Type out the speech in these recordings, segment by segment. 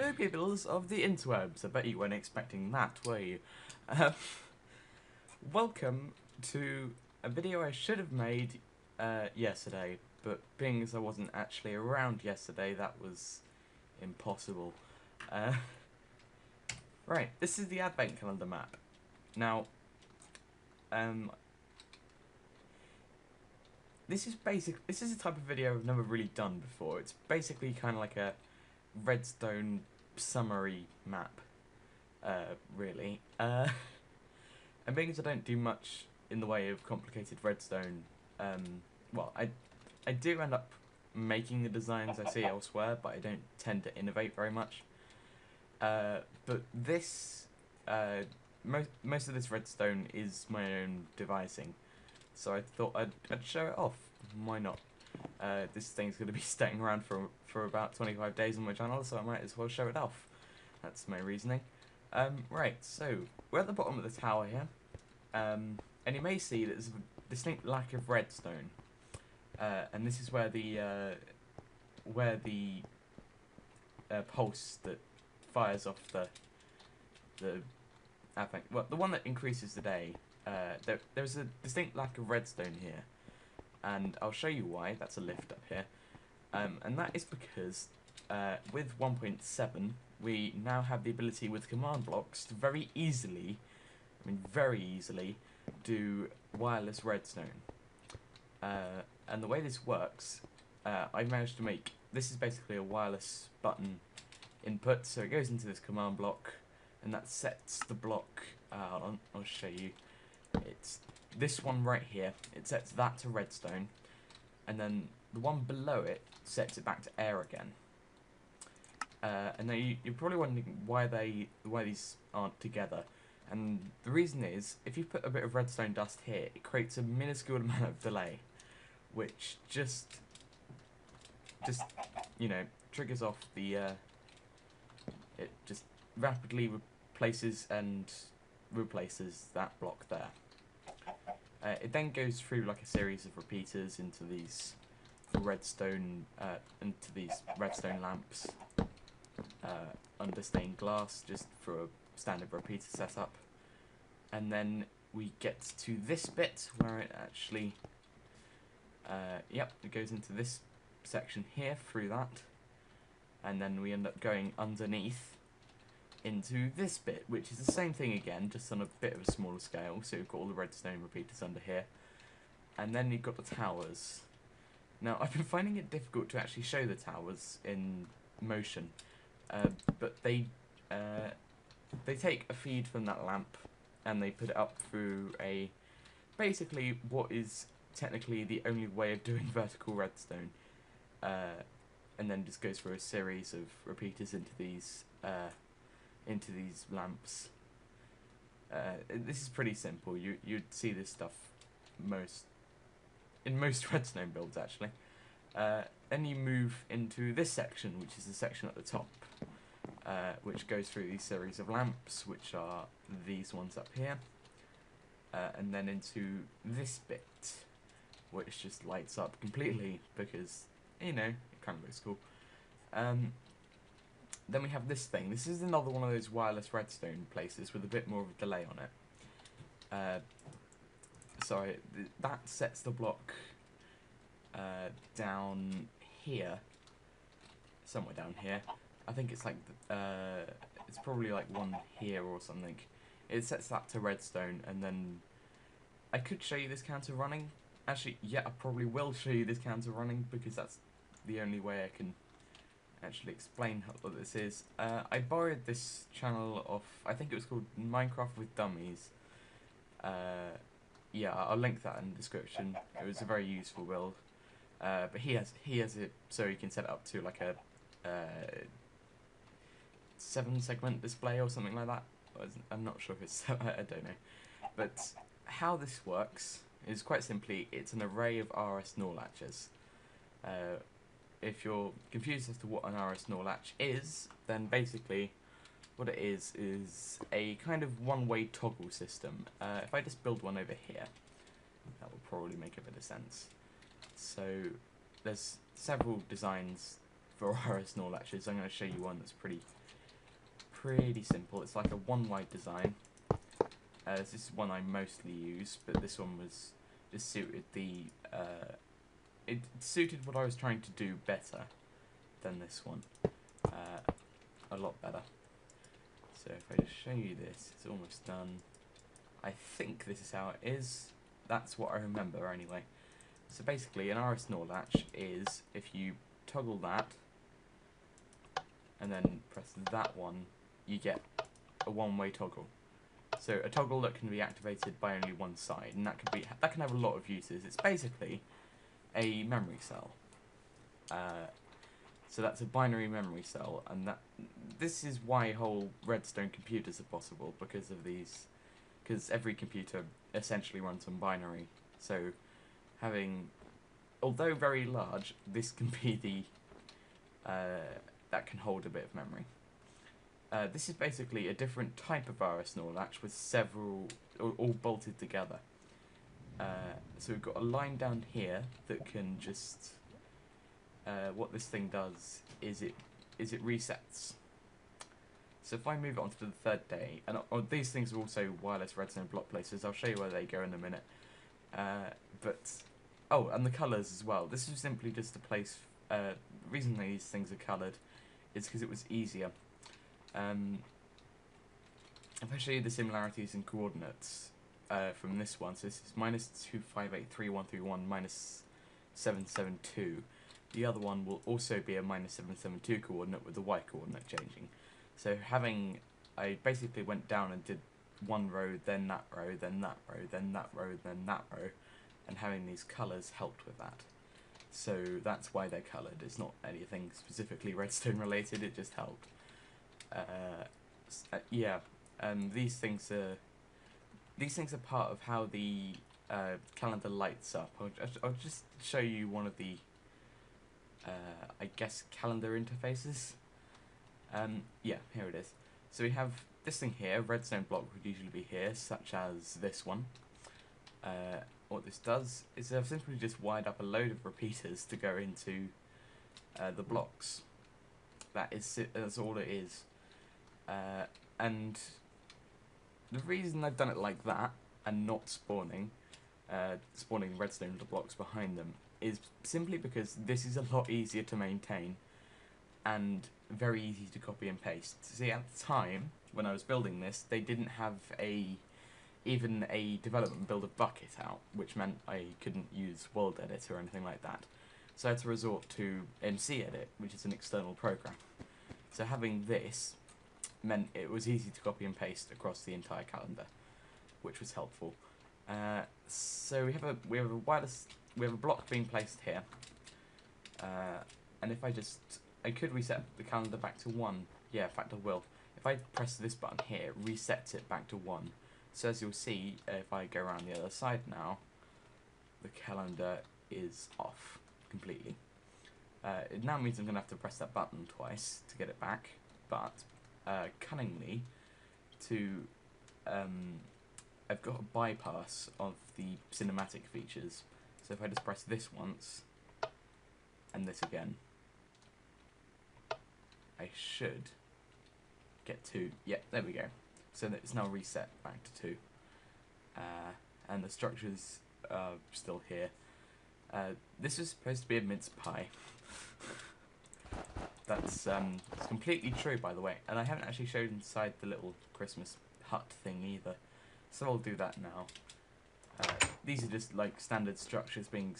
Hello peoples of the interwebs, I bet you weren't expecting that, were you? Uh, Welcome to a video I should have made yesterday, but being as I wasn't actually around yesterday, that was impossible. Right, this is the advent calendar map. Now, this is a type of video I've never really done before. It's basically kind of like a Redstone summary map, really. And being as I don't do much in the way of complicated Redstone, well, I do end up making the designs I see elsewhere, but I don't tend to innovate very much. But this, most of this Redstone is my own devising, so I thought I'd show it off. Why not? This thing's going to be staying around for about 25 days on my channel, so I might as well show it off. That's my reasoning. Right, so we're at the bottom of the tower here, and you may see that there's a distinct lack of redstone, and this is where the pulse that fires off the the one that increases the day. There's a distinct lack of redstone here, and I'll show you why. That's a lift up here, and that is because with 1.7 we now have the ability with command blocks to very easily, do wireless redstone. And the way this works, I managed to make, this is basically a wireless button input, so it goes into this command block, and that sets the block, hold on, I'll show you, it's this one right here, it sets that to redstone, and then the one below it sets it back to air again. And now you're probably wondering why these aren't together, and the reason is, if you put a bit of redstone dust here, it creates a minuscule amount of delay, which just you know, triggers off the it just rapidly replaces that block there. It then goes through like a series of repeaters into these redstone lamps under stained glass, just for a standard repeater setup, and then we get to this bit where it actually it goes into this section here through that, and then we end up going underneath into this bit, which is the same thing again, just on a bit of a smaller scale. So we've got all the redstone repeaters under here, and then you've got the towers. Now, I've been finding it difficult to actually show the towers in motion, but they take a feed from that lamp and they put it up through basically what is technically the only way of doing vertical redstone, and then just goes through a series of repeaters into these lamps. This is pretty simple. You'd see this stuff in most redstone builds actually. Then you move into this section, which is the section at the top, which goes through these series of lamps, which are these ones up here, and then into this bit, which just lights up completely because, you know, it kind of looks cool. Then we have this thing. This is another one of those wireless redstone places with a bit more of a delay on it. Sorry, that sets the block down here, somewhere down here. I think it's like, it's probably like one here or something. It sets that to redstone, and then I could show you this counter running. Actually, yeah, I probably will show you this counter running, because that's the only way I can actually explain what this is. I borrowed this channel off, I think it was called Minecraft with Dummies. Yeah, I'll link that in the description. It was a very useful build. But he has it so you can set it up to like a 7-segment display or something like that. I'm not sure if it's, I don't know. But how this works is quite simply, it's an array of RS NOR latches. If you're confused as to what an RS NOR latch is, then basically what it is a kind of one-way toggle system. If I just build one over here, that will probably make a bit of sense. So there's several designs for RS NOR latches. I'm going to show you one that's pretty pretty simple. It's like a one wide design. This is one I mostly use, but this one was just suited the it suited what I was trying to do better than this one, a lot better. So if I just show you this, it's almost done. I think this is how it is. That's what I remember anyway. So basically, an RS NOR latch is if you toggle that and then press that one, you get a one-way toggle. So a toggle that can be activated by only one side, and that can have a lot of uses. It's basically a memory cell. So that's a binary memory cell, and this is why whole Redstone computers are possible, because of these. Because every computer essentially runs on binary. So having, although very large, this can be the that can hold a bit of memory. This is basically a different type of RS NOR latch with several all bolted together. So we've got a line down here that can just what this thing does is it resets. So if I move it on to the third day, and these things are also wireless redstone block placers. I'll show you where they go in a minute. Oh, and the colours as well. This is simply just a place. The reason these things are coloured is because it was easier. If I show you the similarities in coordinates from this one, so this is -2583131 -772. The other one will also be a -772 coordinate with the y coordinate changing. So I basically went down and did one row, then that row, then that row, then that row, then that row, and having these colours helped with that. So that's why they're coloured. It's not anything specifically redstone related, it just helped. Yeah, these things are part of how the calendar lights up. I'll just show you one of the I guess calendar interfaces. Yeah, here it is. So we have this thing here. A redstone block would usually be here, such as this one. What this does is I've simply just wired up a load of repeaters to go into the blocks. That's all it is. And the reason I've done it like that and not spawning redstone blocks behind them is simply because this is a lot easier to maintain and very easy to copy and paste. See, at the time when I was building this, they didn't have even a development builder bucket out, which meant I couldn't use World Edit or anything like that. So I had to resort to MC Edit, which is an external program. So having this meant it was easy to copy and paste across the entire calendar, which was helpful. So we have a block being placed here, and if I could reset the calendar back to 1. Yeah, in fact I will. If I press this button here, it resets it back to 1. So as you'll see, if I go around the other side now, the calendar is off completely. It now means I'm going to have to press that button twice to get it back, but cunningly, I've got a bypass of the cinematic features. So if I just press this once, and this again, I should get 2. Yeah, there we go. So that it's now reset back to 2. And the structures are still here. This is supposed to be a mince pie. That's it's completely true, by the way. And I haven't actually showed inside the little Christmas hut thing either. So I'll do that now. These are just like standard structures being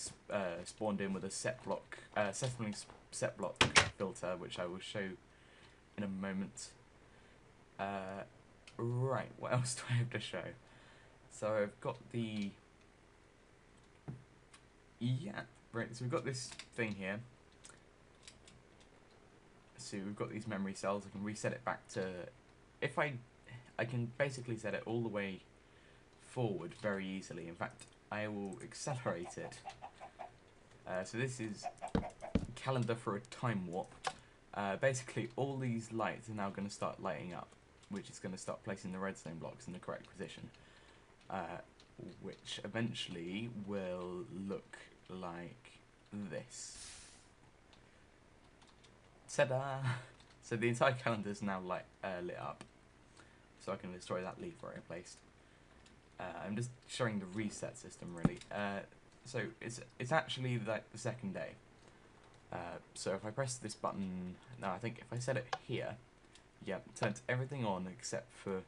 spawned in with a settling set block filter, which I will show in a moment. Right, what else do I have to show? So I've got the... Yeah, right, so we've got this thing here. So we've got these memory cells. I can reset it back to... I can basically set it all the way forward very easily. In fact, I will accelerate it. So this is calendar for a time warp. Basically, all these lights are now going to start lighting up, which is going to start placing the redstone blocks in the correct position, which eventually will look like this. Ta-da! So the entire calendar is now lit up, so I can destroy that leaf where I placed. I'm just showing the reset system really. So it's actually like the second day. So if I press this button, no, I think if I set it here, yeah, it turns everything on except for the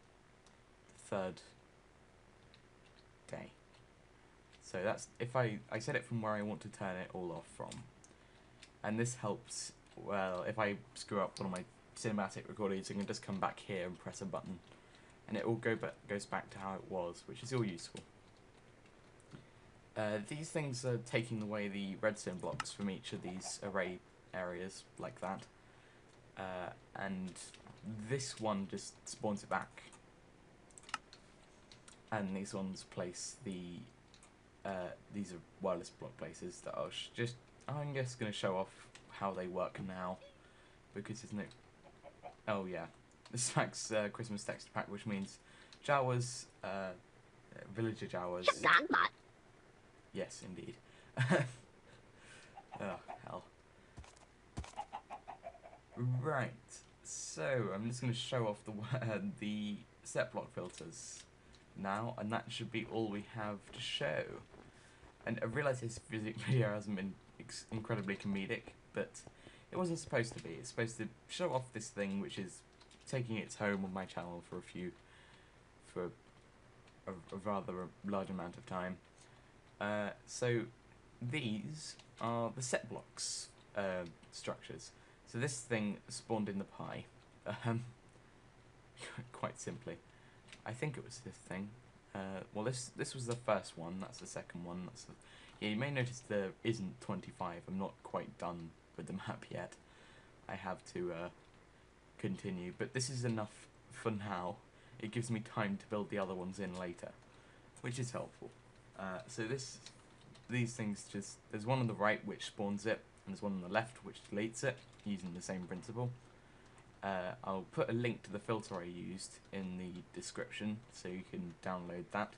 third day. So that's if I set it from where I want to turn it all off from, and this helps. Well, if I screw up one of my cinematic recordings, I can just come back here and press a button, and it all goes back to how it was, which is all useful. These things are taking away the redstone blocks from each of these array areas, like that. And this one just spawns it back. And these ones place the... these are wireless block places that I'm just going to show off how they work now. Because there's no... Oh yeah. This pack's Christmas texture pack, which means Jawas, villager Jawas... Yes, indeed. Oh, hell. Right, so I'm just going to show off the set block filters now, and that should be all we have to show. And I realise this video hasn't been incredibly comedic, but it wasn't supposed to be. It's supposed to show off this thing which is taking its home on my channel for a rather large amount of time. So these are the set blocks structures. So this thing spawned in the pie, quite simply. I think it was this thing. Well, this was the first one. That's the second one. Yeah, you may notice there isn't 25. I'm not quite done with the map yet. I have to continue, but this is enough for now. It gives me time to build the other ones in later, which is helpful. So these things there's one on the right which spawns it, and there's one on the left which deletes it, using the same principle. I'll put a link to the filter I used in the description, so you can download that.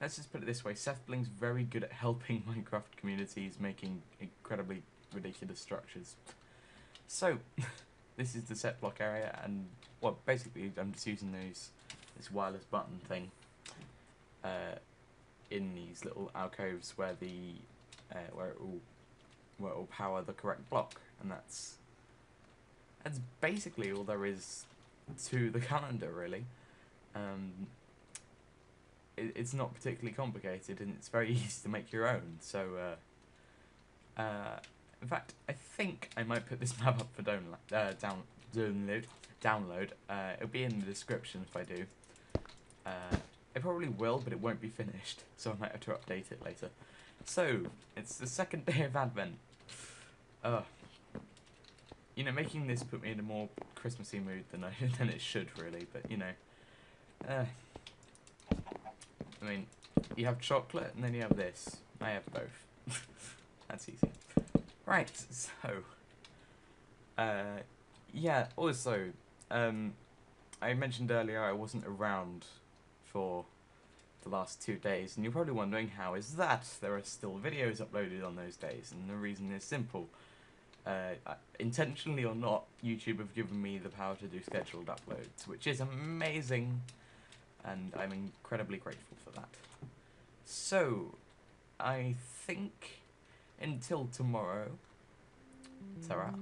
Let's just put it this way, SethBling's very good at helping Minecraft communities making incredibly ridiculous structures. So, this is the set block area, and, well, basically I'm just using this wireless button thing in these little alcoves where where it will power the correct block, and that's basically all there is to the calendar, really. It's not particularly complicated, and it's very easy to make your own. So, in fact, I think I might put this map up for download. It'll be in the description if I do. It probably will, but it won't be finished, so I might have to update it later. So, it's the second day of Advent. You know, making this put me in a more Christmassy mood than it should, really, but, you know. I mean, you have chocolate, and then you have this. I have both. That's easy. Right, so... yeah, also, I mentioned earlier I wasn't around for the last 2 days, and you're probably wondering, how is that? There are still videos uploaded on those days, and the reason is simple. Intentionally or not, YouTube have given me the power to do scheduled uploads, which is amazing, and I'm incredibly grateful for that. So, I think until tomorrow, ta-ra.